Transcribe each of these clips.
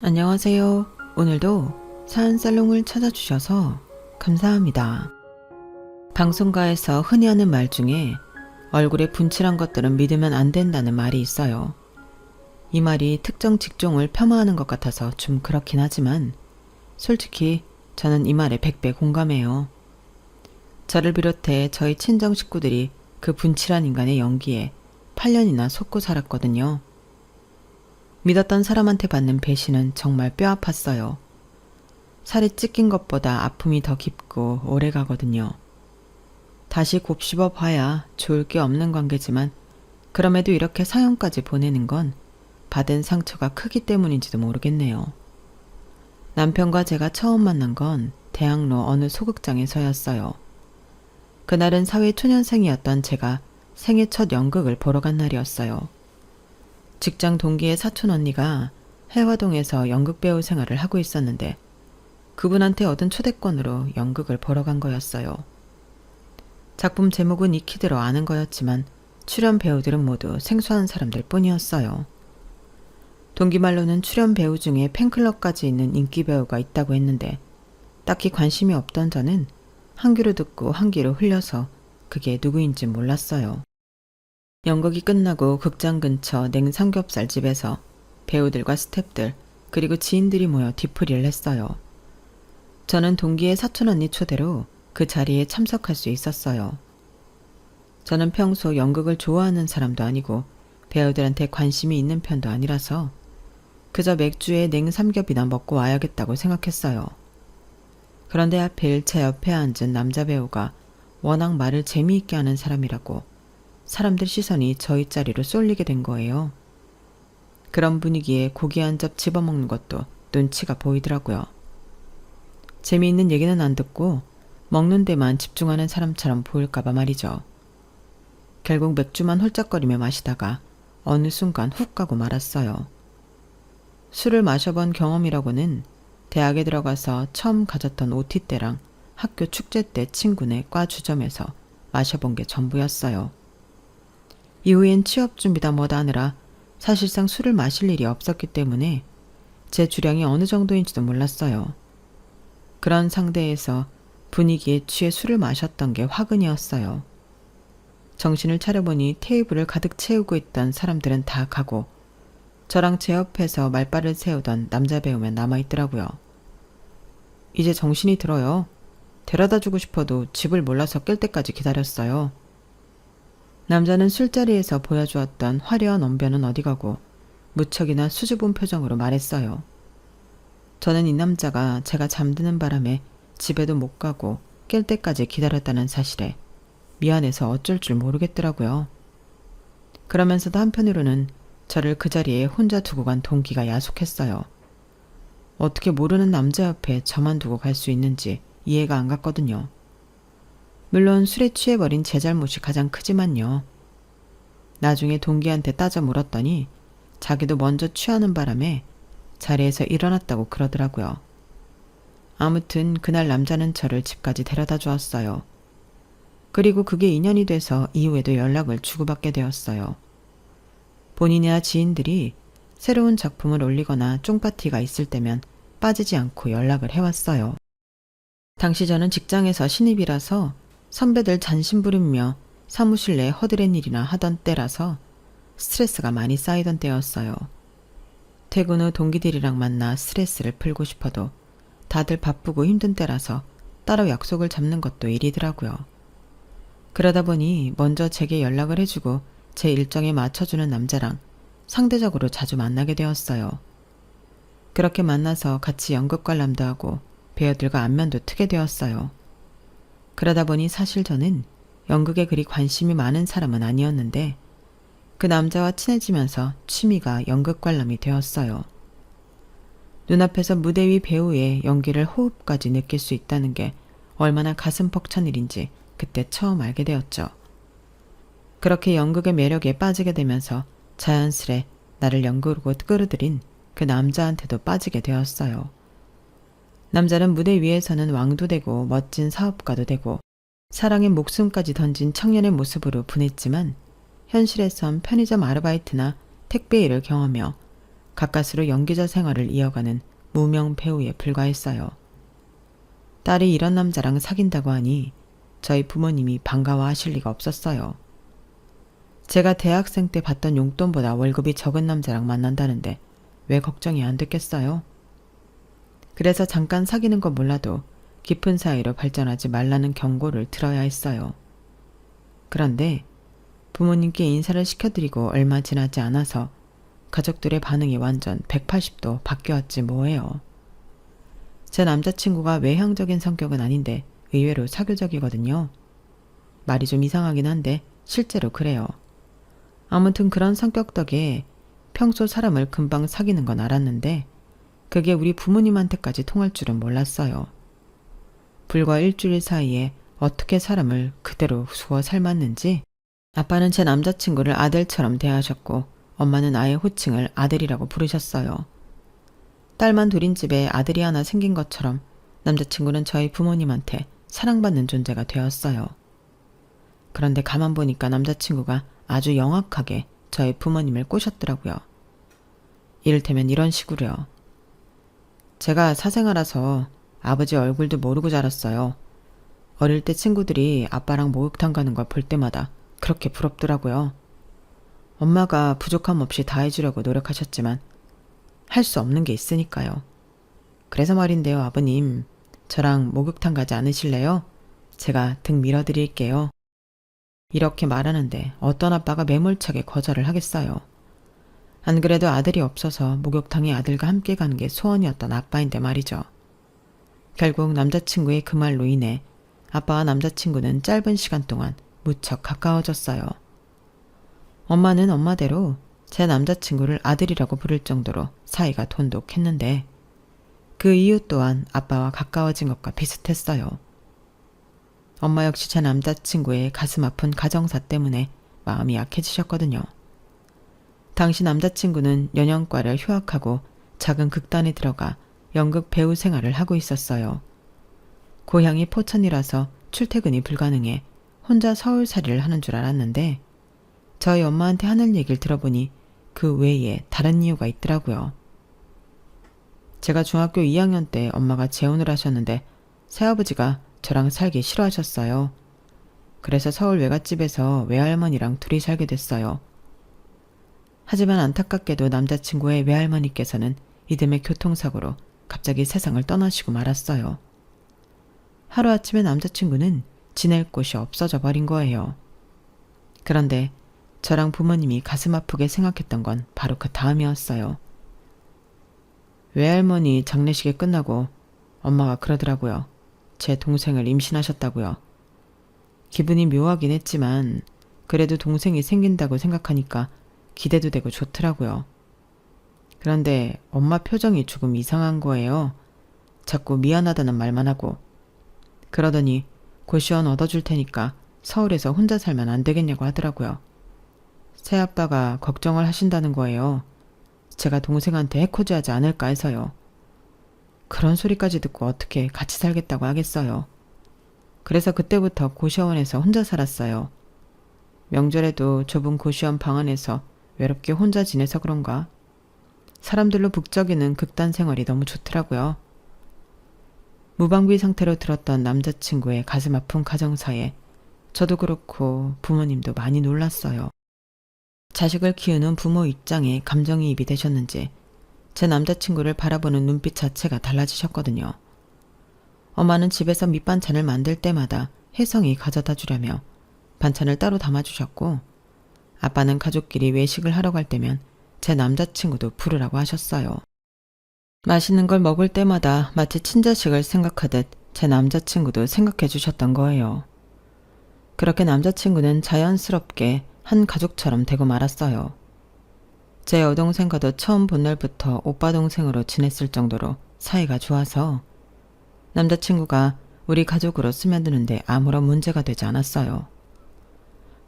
안녕하세요. 오늘도 사연살롱을 찾아주셔서 감사합니다. 방송가에서 흔히 하는 말 중에 얼굴에 분칠한 것들은 믿으면 안 된다는 말이 있어요. 이 말이 특정 직종을 폄하하는 것 같아서 좀 그렇긴 하지만 솔직히 저는 이 말에 100배 공감해요. 저를 비롯해 저희 친정 식구들이 그 분칠한 인간의 연기에 8년이나 속고 살았거든요. 믿었던 사람한테 받는 배신은 정말 뼈아팠어요. 살이 찢긴 것보다 아픔이 더 깊고 오래 가거든요. 다시 곱씹어 봐야 좋을 게 없는 관계지만 그럼에도 이렇게 사연까지 보내는 건 받은 상처가 크기 때문인지도 모르겠네요. 남편과 제가 처음 만난 건 대학로 어느 소극장에서였어요. 그날은 사회초년생이었던 제가 생애 첫 연극을 보러 간 날이었어요. 직장 동기의 사촌 언니가 해화동에서 연극배우 생활을 하고 있었는데 그분한테 얻은 초대권으로 연극을 보러 간 거였어요. 작품 제목은 익히 들어 아는 거였지만 출연 배우들은 모두 생소한 사람들 뿐이었어요. 동기 말로는 출연 배우 중에 팬클럽까지 있는 인기 배우가 있다고 했는데 딱히 관심이 없던 저는 한 귀로 듣고 한 귀로 흘려서 그게 누구인지 몰랐어요. 연극이 끝나고 극장 근처 냉삼겹살 집에서 배우들과 스태프들 그리고 지인들이 모여 뒤풀이를 했어요. 저는 동기의 사촌 언니 초대로 그 자리에 참석할 수 있었어요. 저는 평소 연극을 좋아하는 사람도 아니고 배우들한테 관심이 있는 편도 아니라서 그저 맥주에 냉삼겹이나 먹고 와야겠다고 생각했어요. 그런데 하필 제 옆에 앉은 남자 배우가 워낙 말을 재미있게 하는 사람이라고 사람들 시선이 저희 자리로 쏠리게 된 거예요. 그런 분위기에 고기 한 접 집어먹는 것도 눈치가 보이더라고요. 재미있는 얘기는 안 듣고 먹는 데만 집중하는 사람처럼 보일까봐 말이죠. 결국 맥주만 홀짝거리며 마시다가 어느 순간 훅 가고 말았어요. 술을 마셔본 경험이라고는 대학에 들어가서 처음 가졌던 OT 때랑 학교 축제 때 친구네 과 주점에서 마셔본 게 전부였어요. 이후엔 취업 준비다 뭐다 하느라 사실상 술을 마실 일이 없었기 때문에 제 주량이 어느 정도인지도 몰랐어요. 그런 상대에서 분위기에 취해 술을 마셨던 게 화근이었어요. 정신을 차려보니 테이블을 가득 채우고 있던 사람들은 다 가고 저랑 제 옆에서 말발을 세우던 남자 배우만 남아있더라고요. 이제 정신이 들어요. 데려다주고 싶어도 집을 몰라서 깰 때까지 기다렸어요. 남자는 술자리에서 보여주었던 화려한 언변은 어디 가고 무척이나 수줍은 표정으로 말했어요. 저는 이 남자가 제가 잠드는 바람에 집에도 못 가고 깰 때까지 기다렸다는 사실에 미안해서 어쩔 줄 모르겠더라고요. 그러면서도 한편으로는 저를 그 자리에 혼자 두고 간 동기가 야속했어요. 어떻게 모르는 남자 옆에 저만 두고 갈 수 있는지 이해가 안 갔거든요. 물론 술에 취해버린 제 잘못이 가장 크지만요. 나중에 동기한테 따져 물었더니 자기도 먼저 취하는 바람에 자리에서 일어났다고 그러더라고요. 아무튼 그날 남자는 저를 집까지 데려다 주었어요. 그리고 그게 인연이 돼서 이후에도 연락을 주고받게 되었어요. 본인이나 지인들이 새로운 작품을 올리거나 쫑파티가 있을 때면 빠지지 않고 연락을 해왔어요. 당시 저는 직장에서 신입이라서 선배들 잔심 부리며 사무실 내 허드렛 일이나 하던 때라서 스트레스가 많이 쌓이던 때였어요. 퇴근 후 동기들이랑 만나 스트레스를 풀고 싶어도 다들 바쁘고 힘든 때라서 따로 약속을 잡는 것도 일이더라고요. 그러다 보니 먼저 제게 연락을 해주고 제 일정에 맞춰주는 남자랑 상대적으로 자주 만나게 되었어요. 그렇게 만나서 같이 연극 관람도 하고 배우들과 안면도 트게 되었어요. 그러다 보니 사실 저는 연극에 그리 관심이 많은 사람은 아니었는데 그 남자와 친해지면서 취미가 연극 관람이 되었어요. 눈앞에서 무대 위 배우의 연기를 호흡까지 느낄 수 있다는 게 얼마나 가슴 벅찬 일인지 그때 처음 알게 되었죠. 그렇게 연극의 매력에 빠지게 되면서 자연스레 나를 연극으로 끌어들인 그 남자한테도 빠지게 되었어요. 남자는 무대 위에서는 왕도 되고 멋진 사업가도 되고 사랑의 목숨까지 던진 청년의 모습으로 분했지만 현실에선 편의점 아르바이트나 택배 일을 경험하며 가까스로 연기자 생활을 이어가는 무명 배우에 불과했어요. 딸이 이런 남자랑 사귄다고 하니 저희 부모님이 반가워하실 리가 없었어요. 제가 대학생 때 받던 용돈보다 월급이 적은 남자랑 만난다는데 왜 걱정이 안 됐겠어요? 그래서 잠깐 사귀는 건 몰라도 깊은 사이로 발전하지 말라는 경고를 들어야 했어요. 그런데 부모님께 인사를 시켜드리고 얼마 지나지 않아서 가족들의 반응이 완전 180도 바뀌었지 뭐예요. 제 남자친구가 외향적인 성격은 아닌데 의외로 사교적이거든요. 말이 좀 이상하긴 한데 실제로 그래요. 아무튼 그런 성격 덕에 평소 사람을 금방 사귀는 건 알았는데 그게 우리 부모님한테까지 통할 줄은 몰랐어요. 불과 일주일 사이에 어떻게 사람을 그대로 수어 삶았는지. 아빠는 제 남자친구를 아들처럼 대하셨고 엄마는 아예 호칭을 아들이라고 부르셨어요. 딸만 둘인 집에 아들이 하나 생긴 것처럼 남자친구는 저희 부모님한테 사랑받는 존재가 되었어요. 그런데 가만 보니까 남자친구가 아주 영악하게 저희 부모님을 꼬셨더라고요. 이를테면 이런 식으로요. 제가 사생아라서 아버지 얼굴도 모르고 자랐어요. 어릴 때 친구들이 아빠랑 목욕탕 가는 걸 볼 때마다 그렇게 부럽더라고요. 엄마가 부족함 없이 다 해주려고 노력하셨지만 할 수 없는 게 있으니까요. 그래서 말인데요, 아버님. 저랑 목욕탕 가지 않으실래요? 제가 등 밀어드릴게요. 이렇게 말하는데 어떤 아빠가 매몰차게 거절을 하겠어요. 안 그래도 아들이 없어서 목욕탕에 아들과 함께 가는 게 소원이었던 아빠인데 말이죠. 결국 남자친구의 그 말로 인해 아빠와 남자친구는 짧은 시간 동안 무척 가까워졌어요. 엄마는 엄마대로 제 남자친구를 아들이라고 부를 정도로 사이가 돈독했는데 그 이유 또한 아빠와 가까워진 것과 비슷했어요. 엄마 역시 제 남자친구의 가슴 아픈 가정사 때문에 마음이 약해지셨거든요. 당시 남자친구는 연영과를 휴학하고 작은 극단에 들어가 연극 배우 생활을 하고 있었어요. 고향이 포천이라서 출퇴근이 불가능해 혼자 서울살이를 하는 줄 알았는데 저희 엄마한테 하는 얘기를 들어보니 그 외에 다른 이유가 있더라고요. 제가 중학교 2학년 때 엄마가 재혼을 하셨는데 새아버지가 저랑 살기 싫어하셨어요. 그래서 서울 외갓집에서 외할머니랑 둘이 살게 됐어요. 하지만 안타깝게도 남자친구의 외할머니께서는 이듬해 교통사고로 갑자기 세상을 떠나시고 말았어요. 하루아침에 남자친구는 지낼 곳이 없어져 버린 거예요. 그런데 저랑 부모님이 가슴 아프게 생각했던 건 바로 그 다음이었어요. 외할머니 장례식이 끝나고 엄마가 그러더라고요. 제 동생을 임신하셨다고요. 기분이 묘하긴 했지만 그래도 동생이 생긴다고 생각하니까 기대도 되고 좋더라고요. 그런데 엄마 표정이 조금 이상한 거예요. 자꾸 미안하다는 말만 하고. 그러더니 고시원 얻어줄 테니까 서울에서 혼자 살면 안 되겠냐고 하더라고요. 새아빠가 걱정을 하신다는 거예요. 제가 동생한테 해코지하지 않을까 해서요. 그런 소리까지 듣고 어떻게 같이 살겠다고 하겠어요. 그래서 그때부터 고시원에서 혼자 살았어요. 명절에도 좁은 고시원 방 안에서 외롭게 혼자 지내서 그런가? 사람들로 북적이는 극단 생활이 너무 좋더라고요. 무방비 상태로 들었던 남자친구의 가슴 아픈 가정사에 저도 그렇고 부모님도 많이 놀랐어요. 자식을 키우는 부모 입장에 감정이입이 되셨는지 제 남자친구를 바라보는 눈빛 자체가 달라지셨거든요. 엄마는 집에서 밑반찬을 만들 때마다 혜성이 가져다 주려며 반찬을 따로 담아주셨고 아빠는 가족끼리 외식을 하러 갈 때면 제 남자친구도 부르라고 하셨어요. 맛있는 걸 먹을 때마다 마치 친자식을 생각하듯 제 남자친구도 생각해 주셨던 거예요. 그렇게 남자친구는 자연스럽게 한 가족처럼 되고 말았어요. 제 여동생과도 처음 본 날부터 오빠 동생으로 지냈을 정도로 사이가 좋아서 남자친구가 우리 가족으로 스며드는데 아무런 문제가 되지 않았어요.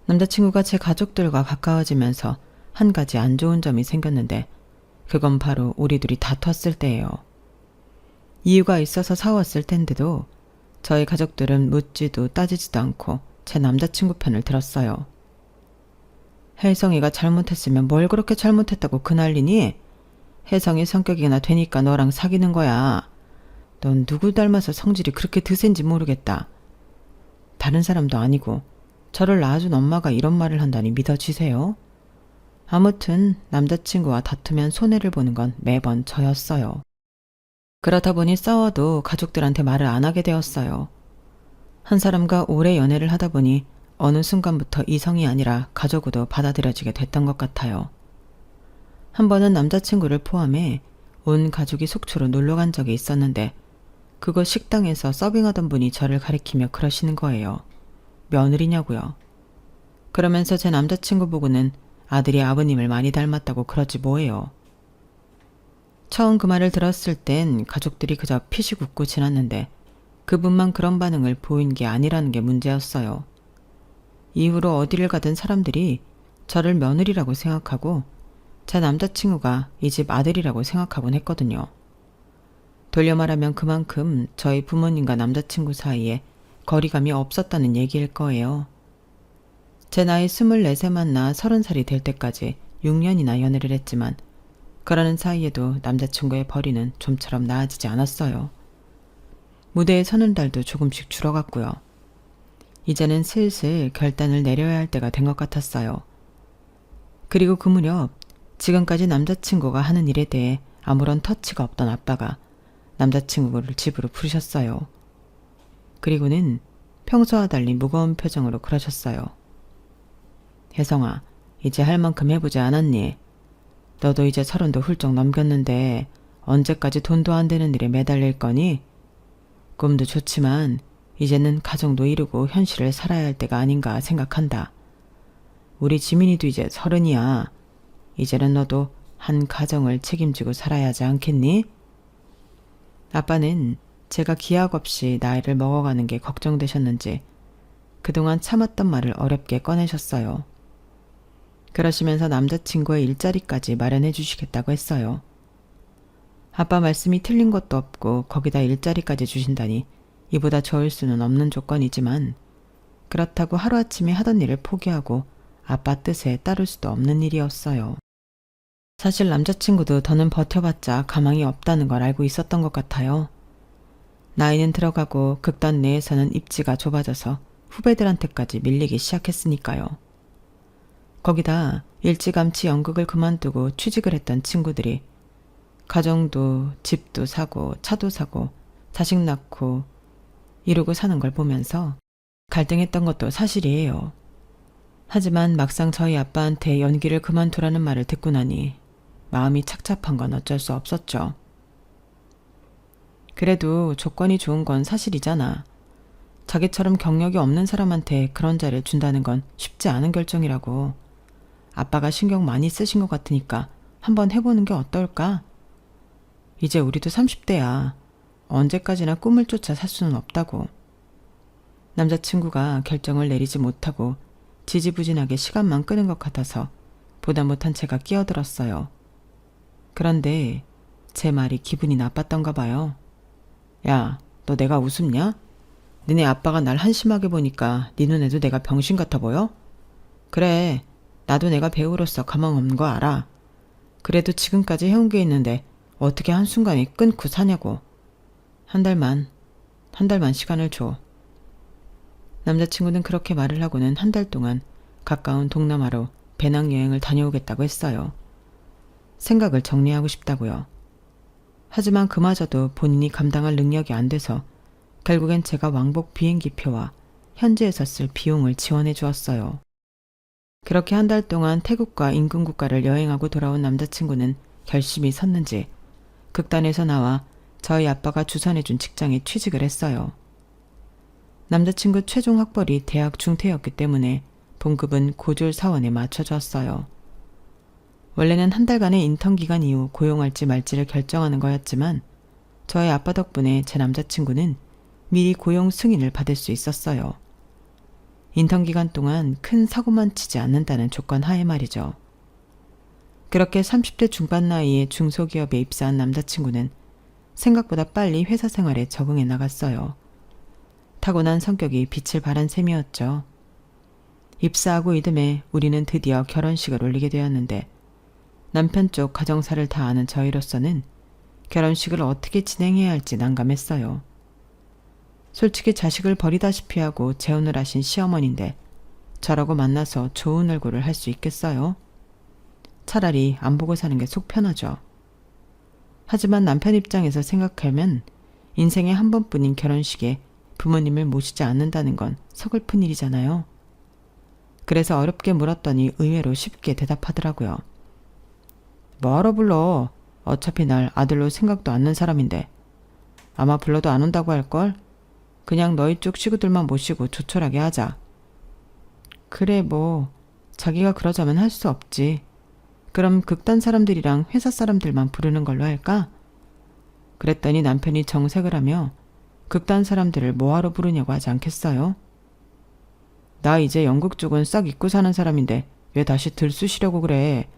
남자친구가 제 가족들과 가까워지면서 한 가지 안 좋은 점이 생겼는데 그건 바로 우리 둘이 다퉜을 때예요. 이유가 있어서 싸웠을 텐데도 저희 가족들은 묻지도 따지지도 않고 제 남자친구 편을 들었어요. 혜성이가 잘못했으면 뭘 그렇게 잘못했다고 그 난리니? 혜성이 성격이나 되니까 너랑 사귀는 거야. 넌 누구 닮아서 성질이 그렇게 드센지 모르겠다. 다른 사람도 아니고 저를 낳아준 엄마가 이런 말을 한다니 믿어지세요? 아무튼 남자친구와 다투면 손해를 보는 건 매번 저였어요. 그러다 보니 싸워도 가족들한테 말을 안 하게 되었어요. 한 사람과 오래 연애를 하다 보니 어느 순간부터 이성이 아니라 가족으로 받아들여지게 됐던 것 같아요. 한 번은 남자친구를 포함해 온 가족이 속초로 놀러 간 적이 있었는데 그곳 식당에서 서빙하던 분이 저를 가리키며 그러시는 거예요. 며느리냐고요. 그러면서 제 남자친구 보고는 아들이 아버님을 많이 닮았다고 그러지 뭐예요. 처음 그 말을 들었을 땐 가족들이 그저 피식 웃고 지났는데 그분만 그런 반응을 보인 게 아니라는 게 문제였어요. 이후로 어디를 가든 사람들이 저를 며느리라고 생각하고 제 남자친구가 이 집 아들이라고 생각하곤 했거든요. 돌려 말하면 그만큼 저희 부모님과 남자친구 사이에 거리감이 없었다는 얘기일 거예요. 제 나이 24세 만나 30살이 될 때까지 6년이나 연애를 했지만 그러는 사이에도 남자친구의 벌이는 좀처럼 나아지지 않았어요. 무대에 서는 달도 조금씩 줄어갔고요. 이제는 슬슬 결단을 내려야 할 때가 된 것 같았어요. 그리고 그 무렵 지금까지 남자친구가 하는 일에 대해 아무런 터치가 없던 아빠가 남자친구를 집으로 부르셨어요. 그리고는 평소와 달리 무거운 표정으로 그러셨어요. 혜성아, 이제 할 만큼 해보지 않았니? 너도 이제 30도 훌쩍 넘겼는데 언제까지 돈도 안 되는 일에 매달릴 거니? 꿈도 좋지만 이제는 가정도 이루고 현실을 살아야 할 때가 아닌가 생각한다. 우리 지민이도 이제 30이야. 이제는 너도 한 가정을 책임지고 살아야 하지 않겠니? 아빠는 제가 기약 없이 나이를 먹어가는 게 걱정되셨는지 그동안 참았던 말을 어렵게 꺼내셨어요. 그러시면서 남자친구의 일자리까지 마련해 주시겠다고 했어요. 아빠 말씀이 틀린 것도 없고 거기다 일자리까지 주신다니 이보다 좋을 수는 없는 조건이지만 그렇다고 하루아침에 하던 일을 포기하고 아빠 뜻에 따를 수도 없는 일이었어요. 사실 남자친구도 더는 버텨봤자 가망이 없다는 걸 알고 있었던 것 같아요. 나이는 들어가고 극단 내에서는 입지가 좁아져서 후배들한테까지 밀리기 시작했으니까요. 거기다 일찌감치 연극을 그만두고 취직을 했던 친구들이 가정도 집도 사고 차도 사고 자식 낳고 이러고 사는 걸 보면서 갈등했던 것도 사실이에요. 하지만 막상 저희 아빠한테 연기를 그만두라는 말을 듣고 나니 마음이 착잡한 건 어쩔 수 없었죠. 그래도 조건이 좋은 건 사실이잖아. 자기처럼 경력이 없는 사람한테 그런 자리를 준다는 건 쉽지 않은 결정이라고. 아빠가 신경 많이 쓰신 것 같으니까 한번 해보는 게 어떨까? 이제 우리도 30대야. 언제까지나 꿈을 쫓아 살 수는 없다고. 남자친구가 결정을 내리지 못하고 지지부진하게 시간만 끄는 것 같아서 보다 못한 제가 끼어들었어요. 그런데 제 말이 기분이 나빴던가 봐요. 야, 너 내가 우습냐? 니네 아빠가 날 한심하게 보니까 네 눈에도 내가 병신 같아 보여? 그래, 나도 내가 배우로서 가망 없는 거 알아. 그래도 지금까지 해온 게 있는데 어떻게 한순간에 끊고 사냐고. 한 달만 시간을 줘. 남자친구는 그렇게 말을 하고는 한 달 동안 가까운 동남아로 배낭여행을 다녀오겠다고 했어요. 생각을 정리하고 싶다고요. 하지만 그마저도 본인이 감당할 능력이 안 돼서 결국엔 제가 왕복 비행기표와 현지에서 쓸 비용을 지원해 주었어요. 그렇게 한 달 동안 태국과 인근 국가를 여행하고 돌아온 남자친구는 결심이 섰는지 극단에서 나와 저희 아빠가 주선해준 직장에 취직을 했어요. 남자친구 최종 학벌이 대학 중퇴였기 때문에 봉급은 고졸 사원에 맞춰줬어요. 원래는 한 달간의 인턴 기간 이후 고용할지 말지를 결정하는 거였지만 저희 아빠 덕분에 제 남자친구는 미리 고용 승인을 받을 수 있었어요. 인턴 기간 동안 큰 사고만 치지 않는다는 조건 하에 말이죠. 그렇게 30대 중반 나이에 중소기업에 입사한 남자친구는 생각보다 빨리 회사 생활에 적응해 나갔어요. 타고난 성격이 빛을 발한 셈이었죠. 입사하고 이듬해 우리는 드디어 결혼식을 올리게 되었는데 남편 쪽 가정사를 다 아는 저희로서는 결혼식을 어떻게 진행해야 할지 난감했어요. 솔직히 자식을 버리다시피 하고 재혼을 하신 시어머니인데 저라고 만나서 좋은 얼굴을 할 수 있겠어요? 차라리 안 보고 사는 게 속 편하죠. 하지만 남편 입장에서 생각하면 인생에 한 번뿐인 결혼식에 부모님을 모시지 않는다는 건 서글픈 일이잖아요. 그래서 어렵게 물었더니 의외로 쉽게 대답하더라고요. 뭐하러 불러? 어차피 날 아들로 생각도 않는 사람인데. 아마 불러도 안 온다고 할걸? 그냥 너희 쪽 식구들만 모시고 조촐하게 하자. 그래 뭐 자기가 그러자면 할 수 없지. 그럼 극단 사람들이랑 회사 사람들만 부르는 걸로 할까? 그랬더니 남편이 정색을 하며 극단 사람들을 뭐하러 부르냐고 하지 않겠어요? 나 이제 영국 쪽은 싹 잊고 사는 사람인데 왜 다시 들쑤시려고 그래?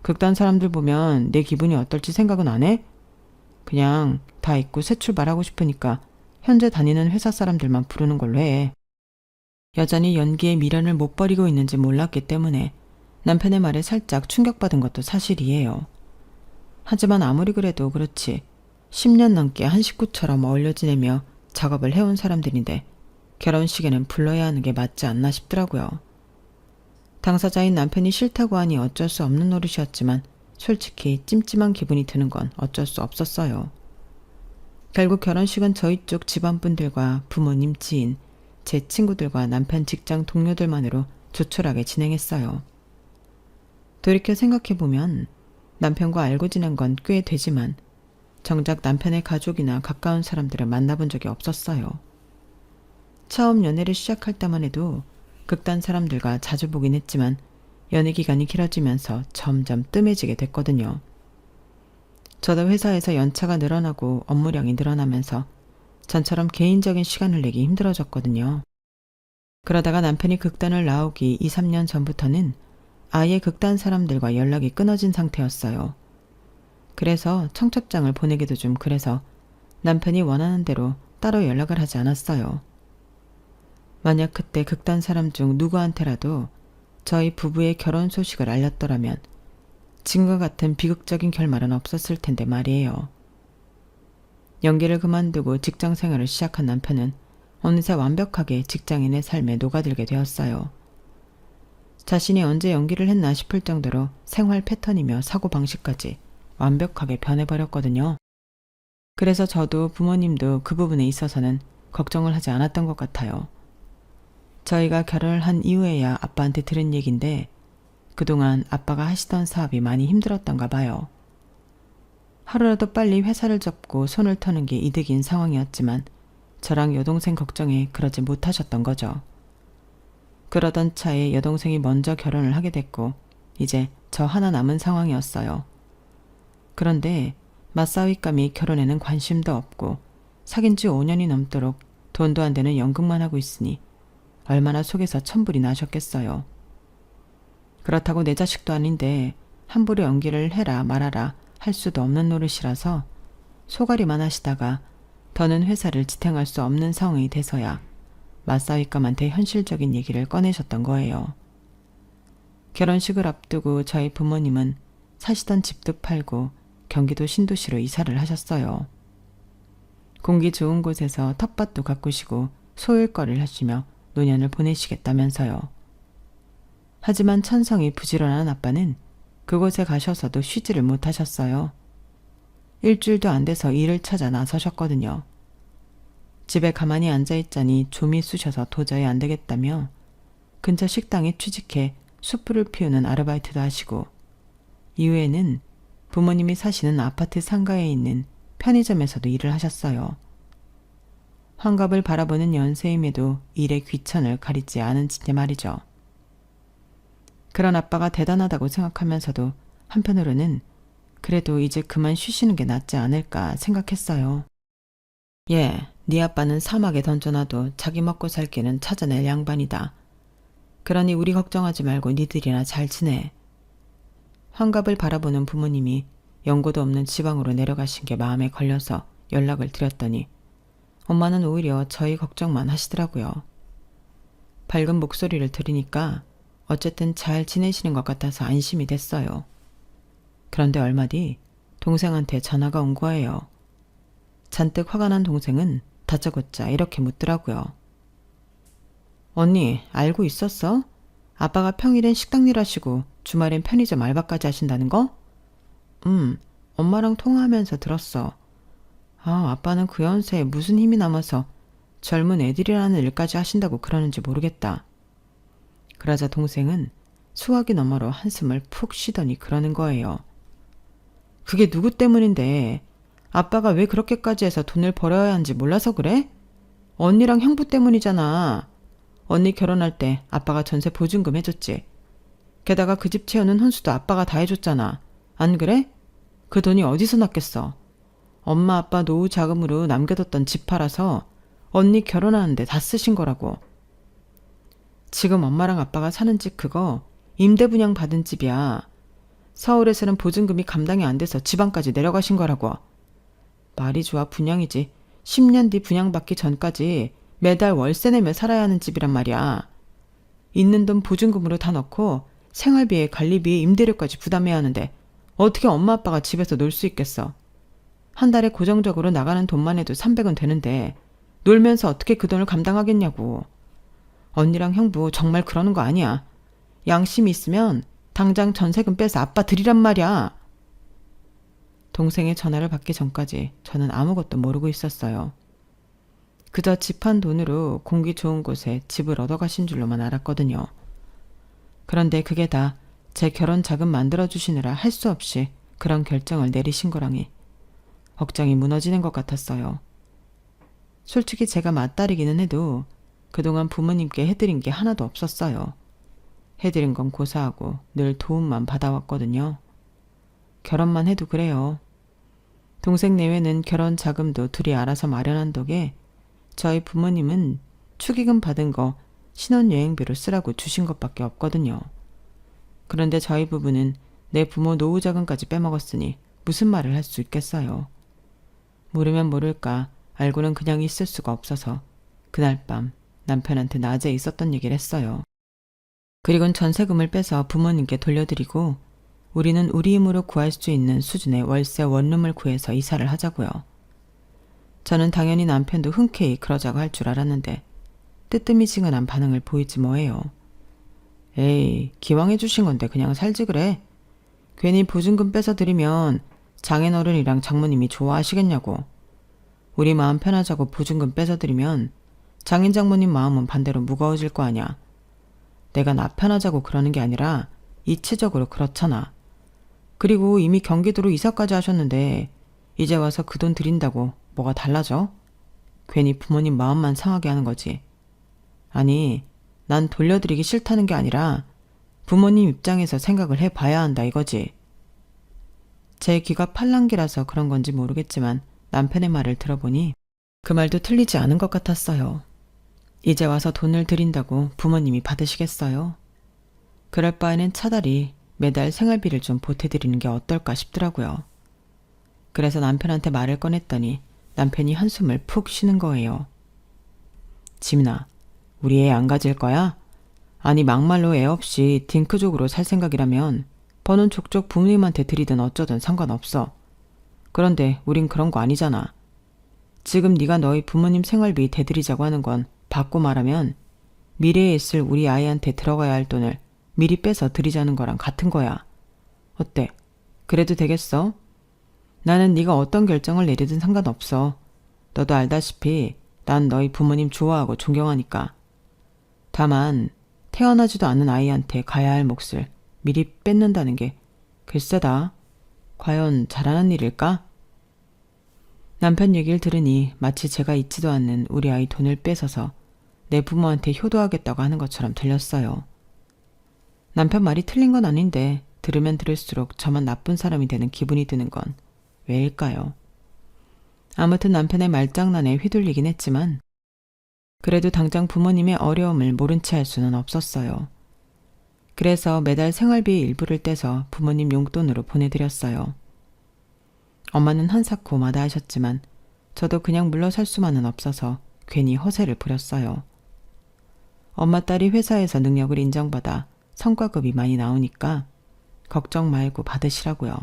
극단 사람들 보면 내 기분이 어떨지 생각은 안 해? 그냥 다 잊고 새 출발하고 싶으니까 현재 다니는 회사 사람들만 부르는 걸로 해. 여전히 연기에 미련을 못 버리고 있는지 몰랐기 때문에 남편의 말에 살짝 충격받은 것도 사실이에요. 하지만 아무리 그래도 그렇지 10년 넘게 한 식구처럼 어울려 지내며 작업을 해온 사람들인데 결혼식에는 불러야 하는 게 맞지 않나 싶더라고요. 당사자인 남편이 싫다고 하니 어쩔 수 없는 노릇이었지만 솔직히 찜찜한 기분이 드는 건 어쩔 수 없었어요. 결국 결혼식은 저희 쪽 집안분들과 부모님, 지인, 제 친구들과 남편 직장 동료들만으로 조촐하게 진행했어요. 돌이켜 생각해보면 남편과 알고 지낸 건 꽤 되지만 정작 남편의 가족이나 가까운 사람들을 만나본 적이 없었어요. 처음 연애를 시작할 때만 해도 극단 사람들과 자주 보긴 했지만 연애 기간이 길어지면서 점점 뜸해지게 됐거든요. 저도 회사에서 연차가 늘어나고 업무량이 늘어나면서 전처럼 개인적인 시간을 내기 힘들어졌거든요. 그러다가 남편이 극단을 나오기 2, 3년 전부터는 아예 극단 사람들과 연락이 끊어진 상태였어요. 그래서 청첩장을 보내기도 좀 그래서 남편이 원하는 대로 따로 연락을 하지 않았어요. 만약 그때 극단 사람 중 누구한테라도 저희 부부의 결혼 소식을 알렸더라면 지금과 같은 비극적인 결말은 없었을 텐데 말이에요. 연기를 그만두고 직장 생활을 시작한 남편은 어느새 완벽하게 직장인의 삶에 녹아들게 되었어요. 자신이 언제 연기를 했나 싶을 정도로 생활 패턴이며 사고방식까지 완벽하게 변해버렸거든요. 그래서 저도 부모님도 그 부분에 있어서는 걱정을 하지 않았던 것 같아요. 저희가 결혼을 한 이후에야 아빠한테 들은 얘긴데 그동안 아빠가 하시던 사업이 많이 힘들었던가 봐요. 하루라도 빨리 회사를 접고 손을 터는 게 이득인 상황이었지만 저랑 여동생 걱정에 그러지 못하셨던 거죠. 그러던 차에 여동생이 먼저 결혼을 하게 됐고 이제 저 하나 남은 상황이었어요. 그런데 맞사위감이 결혼에는 관심도 없고 사귄 지 5년이 넘도록 돈도 안 되는 연극만 하고 있으니 얼마나 속에서 천불이 나셨겠어요. 그렇다고 내 자식도 아닌데 함부로 연기를 해라 말아라 할 수도 없는 노릇이라서 소가리만 하시다가 더는 회사를 지탱할 수 없는 상황이 돼서야 맞사위감한테 현실적인 얘기를 꺼내셨던 거예요. 결혼식을 앞두고 저희 부모님은 사시던 집도 팔고 경기도 신도시로 이사를 하셨어요. 공기 좋은 곳에서 텃밭도 가꾸시고 소일거리를 하시며 노년을 보내시겠다면서요. 하지만 천성이 부지런한 아빠는 그곳에 가셔서도 쉬지를 못하셨어요. 일주일도 안 돼서 일을 찾아 나서셨거든요. 집에 가만히 앉아있자니 좀이 쑤셔서 도저히 안 되겠다며 근처 식당에 취직해 숯불을 피우는 아르바이트도 하시고 이후에는 부모님이 사시는 아파트 상가에 있는 편의점에서도 일을 하셨어요. 환갑을 바라보는 연세임에도 일의 귀천을 가리지 않은지 말이죠. 그런 아빠가 대단하다고 생각하면서도 한편으로는 그래도 이제 그만 쉬시는 게 낫지 않을까 생각했어요. 네 아빠는 사막에 던져놔도 자기 먹고 살 길은 찾아낼 양반이다. 그러니 우리 걱정하지 말고 니들이나 잘 지내. 환갑을 바라보는 부모님이 연고도 없는 지방으로 내려가신 게 마음에 걸려서 연락을 드렸더니 엄마는 오히려 저희 걱정만 하시더라고요. 밝은 목소리를 들으니까 어쨌든 잘 지내시는 것 같아서 안심이 됐어요. 그런데 얼마 뒤 동생한테 전화가 온 거예요. 잔뜩 화가 난 동생은 다짜고짜 이렇게 묻더라고요. 언니, 알고 있었어? 아빠가 평일엔 식당 일 하시고 주말엔 편의점 알바까지 하신다는 거? 엄마랑 통화하면서 들었어. 아빠는 그 연세에 무슨 힘이 남아서 젊은 애들이라는 일까지 하신다고 그러는지 모르겠다. 그러자 동생은 수화기 너머로 한숨을 푹 쉬더니 그러는 거예요. 그게 누구 때문인데 아빠가 왜 그렇게까지 해서 돈을 벌어야 하는지 몰라서 그래? 언니랑 형부 때문이잖아. 언니 결혼할 때 아빠가 전세 보증금 해줬지. 게다가 그 집 채우는 혼수도 아빠가 다 해줬잖아. 안 그래? 그 돈이 어디서 났겠어. 엄마 아빠 노후 자금으로 남겨뒀던 집 팔아서 언니 결혼하는데 다 쓰신 거라고. 지금 엄마랑 아빠가 사는 집 그거 임대 분양 받은 집이야. 서울에서는 보증금이 감당이 안 돼서 지방까지 내려가신 거라고. 말이 좋아 분양이지. 10년 뒤 분양받기 전까지 매달 월세 내며 살아야 하는 집이란 말이야. 있는 돈 보증금으로 다 넣고 생활비에 관리비에 임대료까지 부담해야 하는데 어떻게 엄마 아빠가 집에서 놀 수 있겠어. 한 달에 고정적으로 나가는 돈만 해도 300원 되는데 놀면서 어떻게 그 돈을 감당하겠냐고. 언니랑 형부 정말 그러는 거 아니야. 양심이 있으면 당장 전세금 빼서 아빠 드리란 말이야. 동생의 전화를 받기 전까지 저는 아무것도 모르고 있었어요. 그저 집 한 돈으로 공기 좋은 곳에 집을 얻어가신 줄로만 알았거든요. 그런데 그게 다 제 결혼 자금 만들어주시느라 할 수 없이 그런 결정을 내리신 거라니 억장이 무너지는 것 같았어요. 솔직히 제가 맞다리기는 해도 그동안 부모님께 해드린 게 하나도 없었어요. 해드린 건 고사하고 늘 도움만 받아왔거든요. 결혼만 해도 그래요. 동생 내외는 결혼 자금도 둘이 알아서 마련한 덕에 저희 부모님은 축의금 받은 거 신혼여행비로 쓰라고 주신 것밖에 없거든요. 그런데 저희 부부는 내 부모 노후 자금까지 빼먹었으니 무슨 말을 할 수 있겠어요. 모르면 모를까 알고는 그냥 있을 수가 없어서 그날 밤 남편한테 낮에 있었던 얘기를 했어요. 그리고는 전세금을 빼서 부모님께 돌려드리고 우리는 우리 힘으로 구할 수 있는 수준의 월세 원룸을 구해서 이사를 하자고요. 저는 당연히 남편도 흔쾌히 그러자고 할 줄 알았는데 뜨뜨미지근한 반응을 보이지 뭐해요. 에이, 기왕 해주신 건데 그냥 살지 그래. 괜히 보증금 빼서 드리면 장인어른이랑 장모님이 좋아하시겠냐고. 우리 마음 편하자고 보증금 빼서 드리면 장인 장모님 마음은 반대로 무거워질 거 아냐. 내가 나 편하자고 그러는 게 아니라 이치적으로 그렇잖아. 그리고 이미 경기도로 이사까지 하셨는데 이제 와서 그 돈 드린다고 뭐가 달라져? 괜히 부모님 마음만 상하게 하는 거지. 아니, 난 돌려드리기 싫다는 게 아니라 부모님 입장에서 생각을 해봐야 한다 이거지. 제 귀가 팔랑귀라서 그런 건지 모르겠지만 남편의 말을 들어보니 그 말도 틀리지 않은 것 같았어요. 이제 와서 돈을 드린다고 부모님이 받으시겠어요? 그럴 바에는 차라리 매달 생활비를 좀 보태드리는 게 어떨까 싶더라고요. 그래서 남편한테 말을 꺼냈더니 남편이 한숨을 푹 쉬는 거예요. 지민아, 우리 애 안 가질 거야? 아니 막말로 애 없이 딩크족으로 살 생각이라면 버는 족족 부모님한테 드리든 어쩌든 상관없어. 그런데 우린 그런 거 아니잖아. 지금 네가 너희 부모님 생활비 대드리자고 하는 건 바꿔 말하면 미래에 있을 우리 아이한테 들어가야 할 돈을 미리 빼서 드리자는 거랑 같은 거야. 어때? 그래도 되겠어? 나는 네가 어떤 결정을 내리든 상관없어. 너도 알다시피 난 너희 부모님 좋아하고 존경하니까. 다만 태어나지도 않은 아이한테 가야 할 몫을 미리 뺏는다는 게 글쎄다. 과연 잘하는 일일까? 남편 얘기를 들으니 마치 제가 있지도 않는 우리 아이 돈을 뺏어서 내 부모한테 효도하겠다고 하는 것처럼 들렸어요. 남편 말이 틀린 건 아닌데 들으면 들을수록 저만 나쁜 사람이 되는 기분이 드는 건 왜일까요? 아무튼 남편의 말장난에 휘둘리긴 했지만 그래도 당장 부모님의 어려움을 모른 채 할 수는 없었어요. 그래서 매달 생활비 일부를 떼서 부모님 용돈으로 보내드렸어요. 엄마는 한사코 마다하셨지만 저도 그냥 물러설 수만은 없어서 괜히 허세를 부렸어요. 엄마 딸이 회사에서 능력을 인정받아 성과급이 많이 나오니까 걱정 말고 받으시라고요.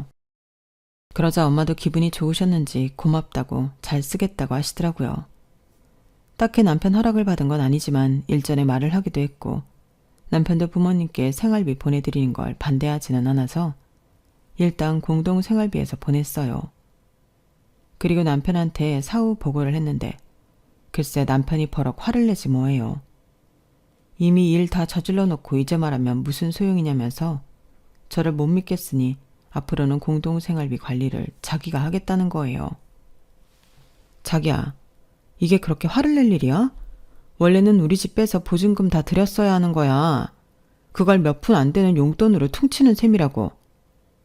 그러자 엄마도 기분이 좋으셨는지 고맙다고 잘 쓰겠다고 하시더라고요. 딱히 남편 허락을 받은 건 아니지만 일전에 말을 하기도 했고 남편도 부모님께 생활비 보내드리는 걸 반대하지는 않아서 일단 공동 생활비에서 보냈어요. 그리고 남편한테 사후 보고를 했는데 글쎄 남편이 버럭 화를 내지 뭐예요. 이미 일 다 저질러 놓고 이제 말하면 무슨 소용이냐면서 저를 못 믿겠으니 앞으로는 공동 생활비 관리를 자기가 하겠다는 거예요. 자기야, 이게 그렇게 화를 낼 일이야? 원래는 우리 집 빼서 보증금 다 드렸어야 하는 거야. 그걸 몇 푼 안 되는 용돈으로 퉁치는 셈이라고.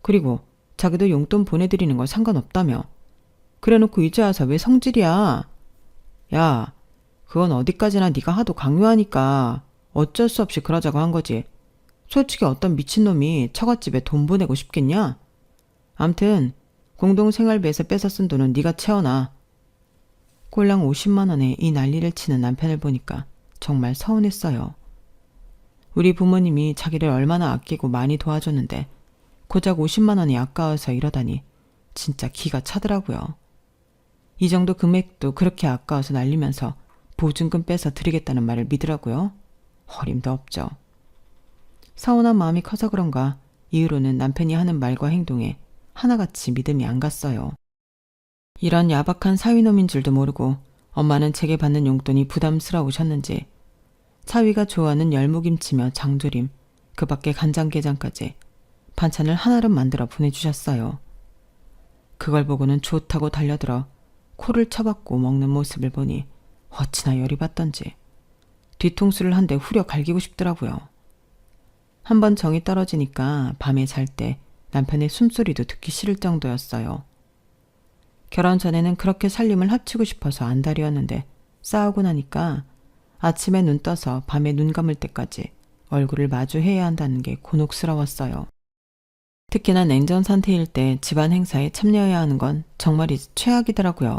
그리고 자기도 용돈 보내드리는 거 상관없다며. 그래놓고 이제 와서 왜 성질이야? 야, 그건 어디까지나 네가 하도 강요하니까 어쩔 수 없이 그러자고 한 거지. 솔직히 어떤 미친놈이 처갓집에 돈 보내고 싶겠냐? 암튼 공동생활비에서 뺏어 쓴 돈은 네가 채워놔. 꼴랑 50만 원에 이 난리를 치는 남편을 보니까 정말 서운했어요. 우리 부모님이 자기를 얼마나 아끼고 많이 도와줬는데 고작 50만 원이 아까워서 이러다니 진짜 기가 차더라고요. 이 정도 금액도 그렇게 아까워서 날리면서 보증금 빼서 드리겠다는 말을 믿으라고요? 어림도 없죠. 서운한 마음이 커서 그런가 이후로는 남편이 하는 말과 행동에 하나같이 믿음이 안 갔어요. 이런 야박한 사위놈인 줄도 모르고 엄마는 제게 받는 용돈이 부담스러우셨는지 사위가 좋아하는 열무김치며 장조림, 그 밖에 간장게장까지 반찬을 한알음 만들어 보내주셨어요. 그걸 보고는 좋다고 달려들어 코를 쳐박고 먹는 모습을 보니 어찌나 열이 받던지 뒤통수를 한 대 후려 갈기고 싶더라고요. 한번 정이 떨어지니까 밤에 잘 때 남편의 숨소리도 듣기 싫을 정도였어요. 결혼 전에는 그렇게 살림을 합치고 싶어서 안달이었는데 싸우고 나니까 아침에 눈 떠서 밤에 눈 감을 때까지 얼굴을 마주해야 한다는 게 곤혹스러웠어요. 특히나 냉전 상태일 때 집안 행사에 참여해야 하는 건 정말이 최악이더라고요.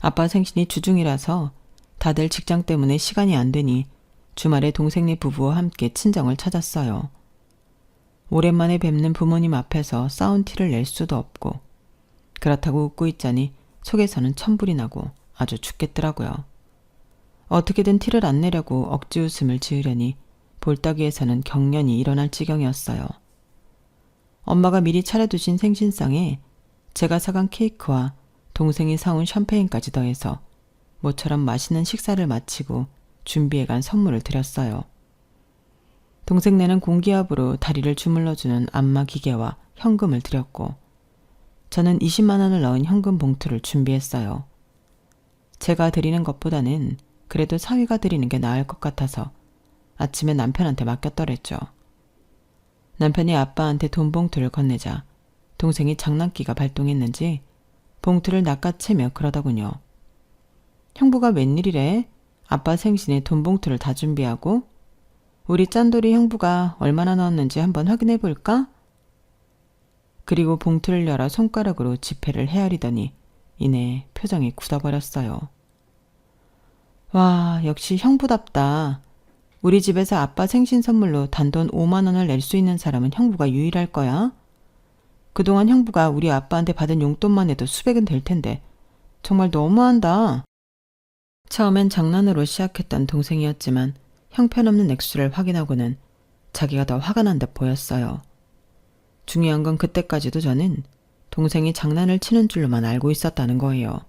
아빠 생신이 주중이라서 다들 직장 때문에 시간이 안 되니 주말에 동생네 부부와 함께 친정을 찾았어요. 오랜만에 뵙는 부모님 앞에서 싸운 티를 낼 수도 없고 그렇다고 웃고 있자니 속에서는 천불이 나고 아주 죽겠더라고요. 어떻게든 티를 안 내려고 억지 웃음을 지으려니 볼따귀에서는 경련이 일어날 지경이었어요. 엄마가 미리 차려두신 생신상에 제가 사간 케이크와 동생이 사온 샴페인까지 더해서 모처럼 맛있는 식사를 마치고 준비해간 선물을 드렸어요. 동생네는 공기압으로 다리를 주물러주는 안마 기계와 현금을 드렸고 저는 20만 원을 넣은 현금 봉투를 준비했어요. 제가 드리는 것보다는 그래도 사위가 드리는 게 나을 것 같아서 아침에 남편한테 맡겼더랬죠. 남편이 아빠한테 돈 봉투를 건네자 동생이 장난기가 발동했는지 봉투를 낚아채며 그러더군요. 형부가 웬일이래? 아빠 생신에 돈 봉투를 다 준비하고? 우리 짠돌이 형부가 얼마나 넣었는지 한번 확인해 볼까? 그리고 봉투를 열어 손가락으로 지폐를 헤아리더니 이내 표정이 굳어버렸어요. 와, 역시 형부답다. 우리 집에서 아빠 생신 선물로 단돈 5만 원을 낼 수 있는 사람은 형부가 유일할 거야. 그동안 형부가 우리 아빠한테 받은 용돈만 해도 수백은 될 텐데 정말 너무한다. 처음엔 장난으로 시작했던 동생이었지만 형편없는 액수를 확인하고는 자기가 더 화가 난 듯 보였어요. 중요한 건 그때까지도 저는 동생이 장난을 치는 줄로만 알고 있었다는 거예요.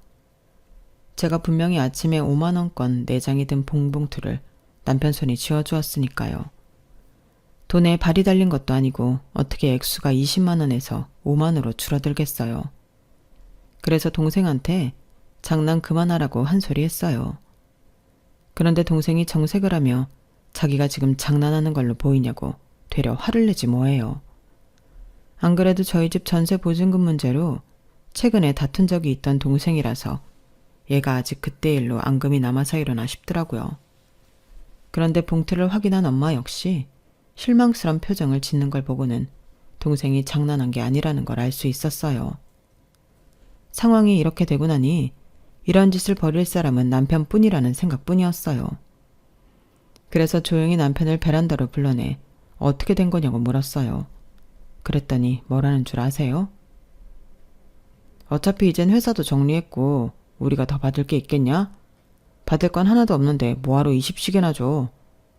제가 분명히 아침에 5만 원권 4장이 든 봉봉투를 남편 손이 쥐어주었으니까요. 돈에 발이 달린 것도 아니고 어떻게 액수가 20만 원에서 5만으로 줄어들겠어요. 그래서 동생한테 장난 그만하라고 한 소리 했어요. 그런데 동생이 정색을 하며 자기가 지금 장난하는 걸로 보이냐고 되려 화를 내지 뭐예요. 안 그래도 저희 집 전세 보증금 문제로 최근에 다툰 적이 있던 동생이라서 얘가 아직 그때 일로 앙금이 남아서 이러나 싶더라고요. 그런데 봉투를 확인한 엄마 역시 실망스런 표정을 짓는 걸 보고는 동생이 장난한 게 아니라는 걸 알 수 있었어요. 상황이 이렇게 되고 나니 이런 짓을 벌일 사람은 남편뿐이라는 생각뿐이었어요. 그래서 조용히 남편을 베란다로 불러내 어떻게 된 거냐고 물었어요. 그랬더니 뭐라는 줄 아세요? 어차피 이젠 회사도 정리했고 우리가 더 받을 게 있겠냐? 받을 건 하나도 없는데 뭐하러 20씩이나 줘.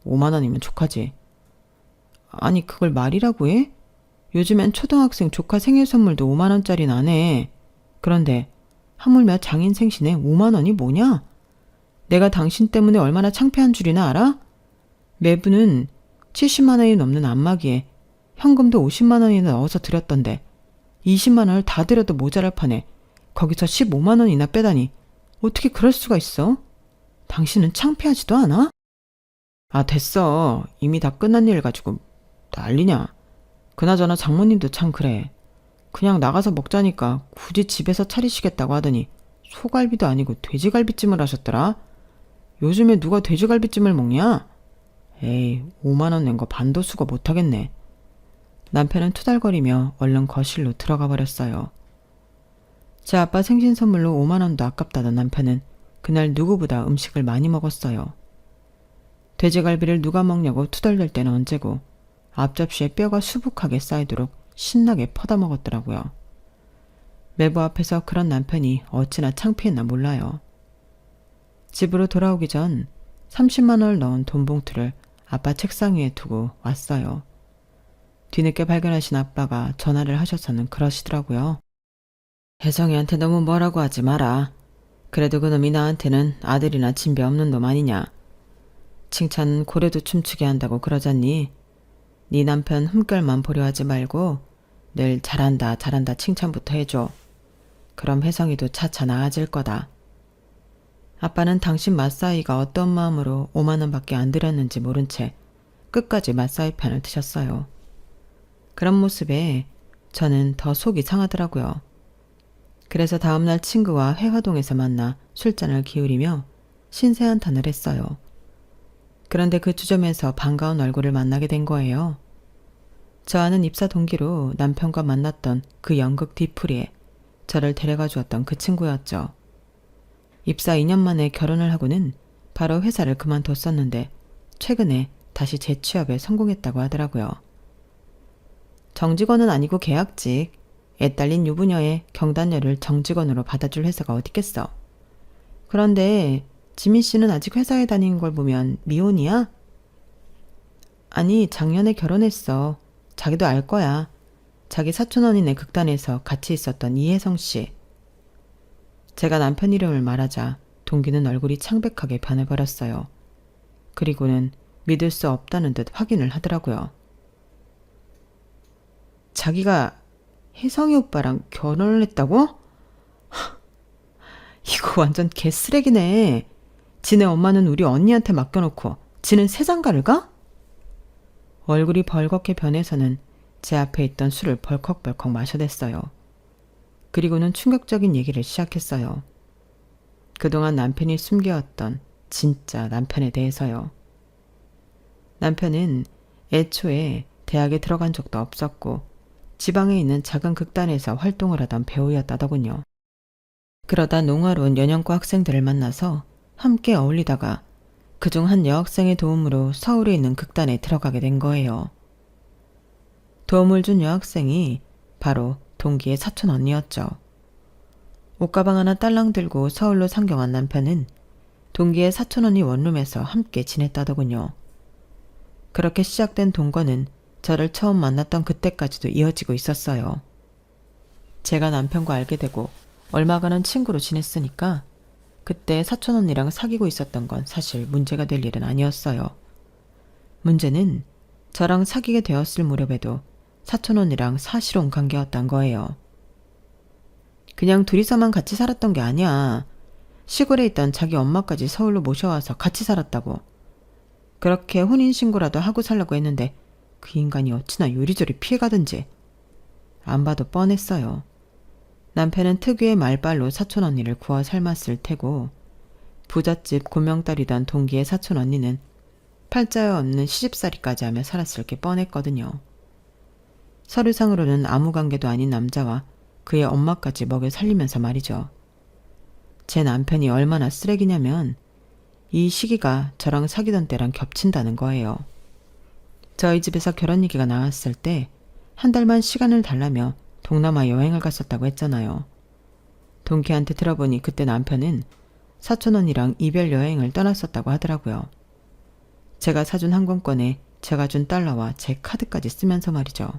5만 원이면 족하지. 아니 그걸 말이라고 해? 요즘엔 초등학생 조카 생일 선물도 5만 원짜리는 안 해. 그런데 하물며 장인 생신에 5만 원이 뭐냐? 내가 당신 때문에 얼마나 창피한 줄이나 알아? 매분은 70만 원이 넘는 안마기에 현금도 50만 원이나 넣어서 드렸던데 20만 원을 다 드려도 모자랄 판에 거기서 15만 원이나 빼다니 어떻게 그럴 수가 있어? 당신은 창피하지도 않아? 아 됐어. 이미 다 끝난 일 가지고 난리냐. 그나저나 장모님도 참 그래. 그냥 나가서 먹자니까 굳이 집에서 차리시겠다고 하더니 소갈비도 아니고 돼지갈비찜을 하셨더라. 요즘에 누가 돼지갈비찜을 먹냐? 에이 5만 원 낸 거 반도 수거 못하겠네. 남편은 투덜거리며 얼른 거실로 들어가 버렸어요. 제 아빠 생신 선물로 5만 원도 아깝다던 남편은 그날 누구보다 음식을 많이 먹었어요. 돼지갈비를 누가 먹냐고 투덜댈 때는 언제고 앞접시에 뼈가 수북하게 쌓이도록 신나게 퍼다 먹었더라고요. 매부 앞에서 그런 남편이 어찌나 창피했나 몰라요. 집으로 돌아오기 전 30만 원을 넣은 돈 봉투를 아빠 책상 위에 두고 왔어요. 뒤늦게 발견하신 아빠가 전화를 하셔서는 그러시더라고요. 혜성이한테 너무 뭐라고 하지 마라. 그래도 그놈이 나한테는 아들이나 진배 없는 놈 아니냐. 칭찬 고래도 춤추게 한다고 그러잖니. 네 남편 흠결만 보려 하지 말고 늘 잘한다 잘한다 칭찬부터 해줘. 그럼 혜성이도 차차 나아질 거다. 아빠는 당신 맞사이가 어떤 마음으로 5만 원밖에 안 드렸는지 모른 채 끝까지 맞사이 편을 드셨어요. 그런 모습에 저는 더 속이 상하더라고요. 그래서 다음날 친구와 회화동에서 만나 술잔을 기울이며 신세한탄을 했어요. 그런데 그 주점에서 반가운 얼굴을 만나게 된 거예요. 저 아는 입사 동기로 남편과 만났던 그 연극 뒤풀이에 저를 데려가 주었던 그 친구였죠. 입사 2년 만에 결혼을 하고는 바로 회사를 그만뒀었는데 최근에 다시 재취업에 성공했다고 하더라고요. 정직원은 아니고 계약직, 애 딸린 유부녀의 경단녀를 정직원으로 받아줄 회사가 어딨겠어. 그런데 지민 씨는 아직 회사에 다니는 걸 보면 미혼이야? 아니 작년에 결혼했어. 자기도 알 거야. 자기 사촌 언니네 극단에서 같이 있었던 이혜성 씨. 제가 남편 이름을 말하자 동기는 얼굴이 창백하게 변해버렸어요. 그리고는 믿을 수 없다는 듯 확인을 하더라고요. 자기가 혜성이 오빠랑 결혼을 했다고? 이거 완전 개쓰레기네. 지네 엄마는 우리 언니한테 맡겨놓고 지는 세상가를 가? 얼굴이 벌겋게 변해서는 제 앞에 있던 술을 벌컥벌컥 마셔댔어요. 그리고는 충격적인 얘기를 시작했어요. 그동안 남편이 숨겨왔던 진짜 남편에 대해서요. 남편은 애초에 대학에 들어간 적도 없었고 지방에 있는 작은 극단에서 활동을 하던 배우였다더군요. 그러다 농화로운 연영과 학생들을 만나서 함께 어울리다가 그중 한 여학생의 도움으로 서울에 있는 극단에 들어가게 된 거예요. 도움을 준 여학생이 바로 동기의 사촌 언니였죠. 옷가방 하나 딸랑 들고 서울로 상경한 남편은 동기의 사촌 언니 원룸에서 함께 지냈다더군요. 그렇게 시작된 동거는 저를 처음 만났던 그때까지도 이어지고 있었어요. 제가 남편과 알게 되고 얼마간은 친구로 지냈으니까 그때 사촌 언니랑 사귀고 있었던 건 사실 문제가 될 일은 아니었어요. 문제는 저랑 사귀게 되었을 무렵에도 사촌 언니랑 사실혼 관계였단 거예요. 그냥 둘이서만 같이 살았던 게 아니야. 시골에 있던 자기 엄마까지 서울로 모셔와서 같이 살았다고. 그렇게 혼인신고라도 하고 살려고 했는데 그 인간이 어찌나 요리조리 피해가든지. 안 봐도 뻔했어요. 남편은 특유의 말발로 사촌 언니를 구워 삶았을 테고 부잣집 고명딸이던 동기의 사촌 언니는 팔자에 없는 시집살이까지 하며 살았을 게 뻔했거든요. 서류상으로는 아무 관계도 아닌 남자와 그의 엄마까지 먹여 살리면서 말이죠. 제 남편이 얼마나 쓰레기냐면 이 시기가 저랑 사귀던 때랑 겹친다는 거예요. 저희 집에서 결혼 얘기가 나왔을 때 한 달만 시간을 달라며 동남아 여행을 갔었다고 했잖아요. 동기한테 들어보니 그때 남편은 사촌 언니랑 이별 여행을 떠났었다고 하더라고요. 제가 사준 항공권에 제가 준 달러와 제 카드까지 쓰면서 말이죠.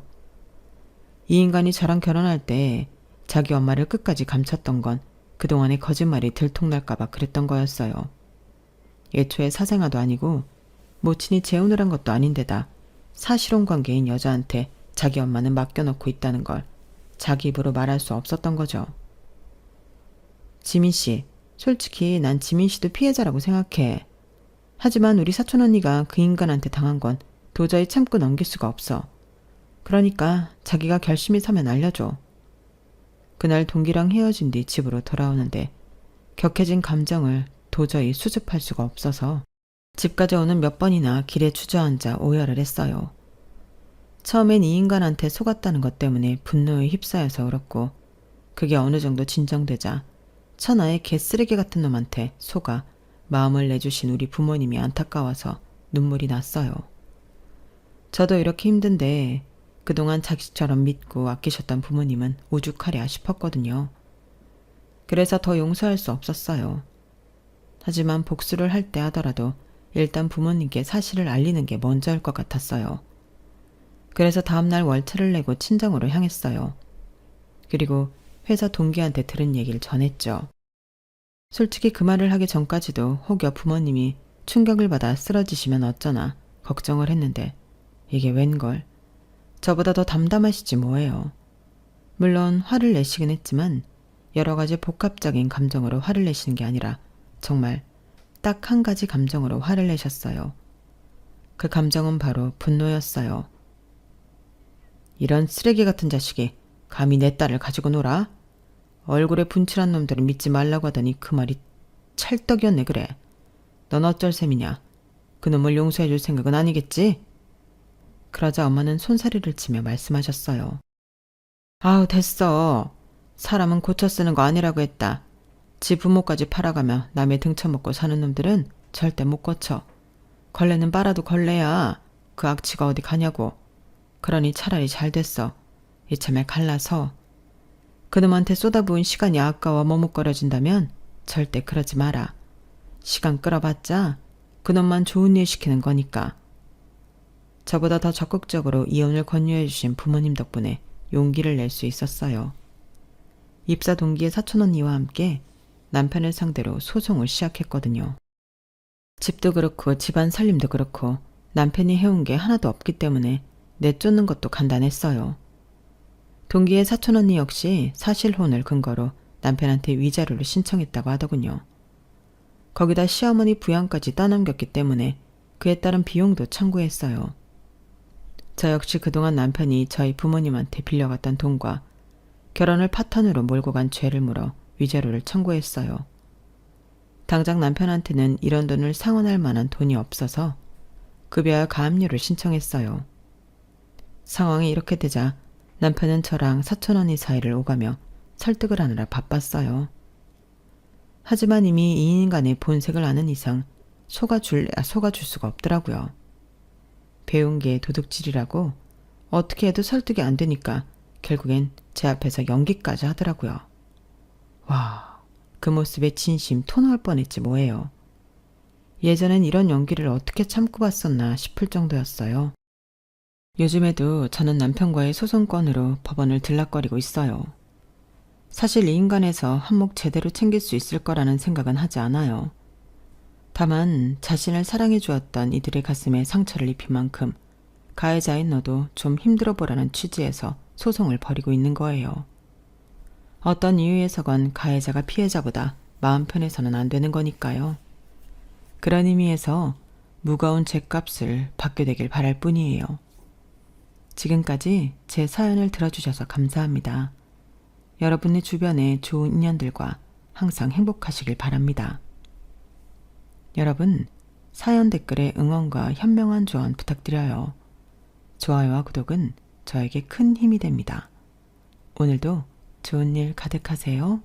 이 인간이 저랑 결혼할 때 자기 엄마를 끝까지 감췄던 건 그동안의 거짓말이 들통날까봐 그랬던 거였어요. 애초에 사생아도 아니고 모친이 재혼을 한 것도 아닌데다 사실혼 관계인 여자한테 자기 엄마는 맡겨놓고 있다는 걸 자기 입으로 말할 수 없었던 거죠. 지민 씨, 솔직히 난 지민 씨도 피해자라고 생각해. 하지만 우리 사촌 언니가 그 인간한테 당한 건 도저히 참고 넘길 수가 없어. 그러니까 자기가 결심이 서면 알려줘. 그날 동기랑 헤어진 뒤 집으로 돌아오는데 격해진 감정을 도저히 수습할 수가 없어서 집까지 오는 몇 번이나 길에 주저앉아 오열을 했어요. 처음엔 이 인간한테 속았다는 것 때문에 분노에 휩싸여서 울었고 그게 어느 정도 진정되자 천하의 개쓰레기 같은 놈한테 속아 마음을 내주신 우리 부모님이 안타까워서 눈물이 났어요. 저도 이렇게 힘든데 그동안 자식처럼 믿고 아끼셨던 부모님은 오죽하랴 싶었거든요. 그래서 더 용서할 수 없었어요. 하지만 복수를 할 때 하더라도 일단 부모님께 사실을 알리는 게 먼저일 것 같았어요. 그래서 다음날 월차를 내고 친정으로 향했어요. 그리고 회사 동기한테 들은 얘기를 전했죠. 솔직히 그 말을 하기 전까지도 혹여 부모님이 충격을 받아 쓰러지시면 어쩌나 걱정을 했는데 이게 웬걸. 저보다 더 담담하시지 뭐예요. 물론 화를 내시긴 했지만 여러 가지 복합적인 감정으로 화를 내시는 게 아니라 정말 딱 한 가지 감정으로 화를 내셨어요. 그 감정은 바로 분노였어요. 이런 쓰레기 같은 자식이 감히 내 딸을 가지고 놀아? 얼굴에 분칠한 놈들을 믿지 말라고 하더니 그 말이 찰떡이었네 그래. 넌 어쩔 셈이냐? 그 놈을 용서해 줄 생각은 아니겠지? 그러자 엄마는 손사래를 치며 말씀하셨어요. 아우 됐어. 사람은 고쳐 쓰는 거 아니라고 했다. 지 부모까지 팔아가며 남의 등쳐먹고 사는 놈들은 절대 못 고쳐. 걸레는 빨아도 걸레야. 그 악취가 어디 가냐고. 그러니 차라리 잘 됐어. 이참에 갈라서. 그놈한테 쏟아부은 시간이 아까워 머뭇거려진다면 절대 그러지 마라. 시간 끌어봤자 그놈만 좋은 일 시키는 거니까. 저보다 더 적극적으로 이혼을 권유해 주신 부모님 덕분에 용기를 낼 수 있었어요. 입사 동기의 사촌 언니와 함께 남편을 상대로 소송을 시작했거든요. 집도 그렇고 집안 살림도 그렇고 남편이 해온 게 하나도 없기 때문에 내쫓는 것도 간단했어요. 동기의 사촌 언니 역시 사실혼을 근거로 남편한테 위자료를 신청했다고 하더군요. 거기다 시어머니 부양까지 떠넘겼기 때문에 그에 따른 비용도 청구했어요. 저 역시 그동안 남편이 저희 부모님한테 빌려갔던 돈과 결혼을 파탄으로 몰고 간 죄를 물어 위자료를 청구했어요. 당장 남편한테는 이런 돈을 상환할 만한 돈이 없어서 급여와 가압류를 신청했어요. 상황이 이렇게 되자 남편은 저랑 사촌 언니 사이를 오가며 설득을 하느라 바빴어요. 하지만 이미 이 인간의 본색을 아는 이상 속아줄래야 속아줄 수가 없더라고요. 배운 게 도둑질이라고 어떻게 해도 설득이 안 되니까 결국엔 제 앞에서 연기까지 하더라고요. 와, 그 모습에 진심 토 나올 뻔했지 뭐예요. 예전엔 이런 연기를 어떻게 참고 봤었나 싶을 정도였어요. 요즘에도 저는 남편과의 소송건으로 법원을 들락거리고 있어요. 사실 이 인간에서 한몫 제대로 챙길 수 있을 거라는 생각은 하지 않아요. 다만 자신을 사랑해 주었던 이들의 가슴에 상처를 입힌 만큼 가해자인 너도 좀 힘들어 보라는 취지에서 소송을 벌이고 있는 거예요. 어떤 이유에서건 가해자가 피해자보다 마음 편해서는 안 되는 거니까요. 그런 의미에서 무거운 죗값을 받게 되길 바랄 뿐이에요. 지금까지 제 사연을 들어주셔서 감사합니다. 여러분의 주변에 좋은 인연들과 항상 행복하시길 바랍니다. 여러분, 사연 댓글에 응원과 현명한 조언 부탁드려요. 좋아요와 구독은 저에게 큰 힘이 됩니다. 오늘도 좋은 일 가득하세요.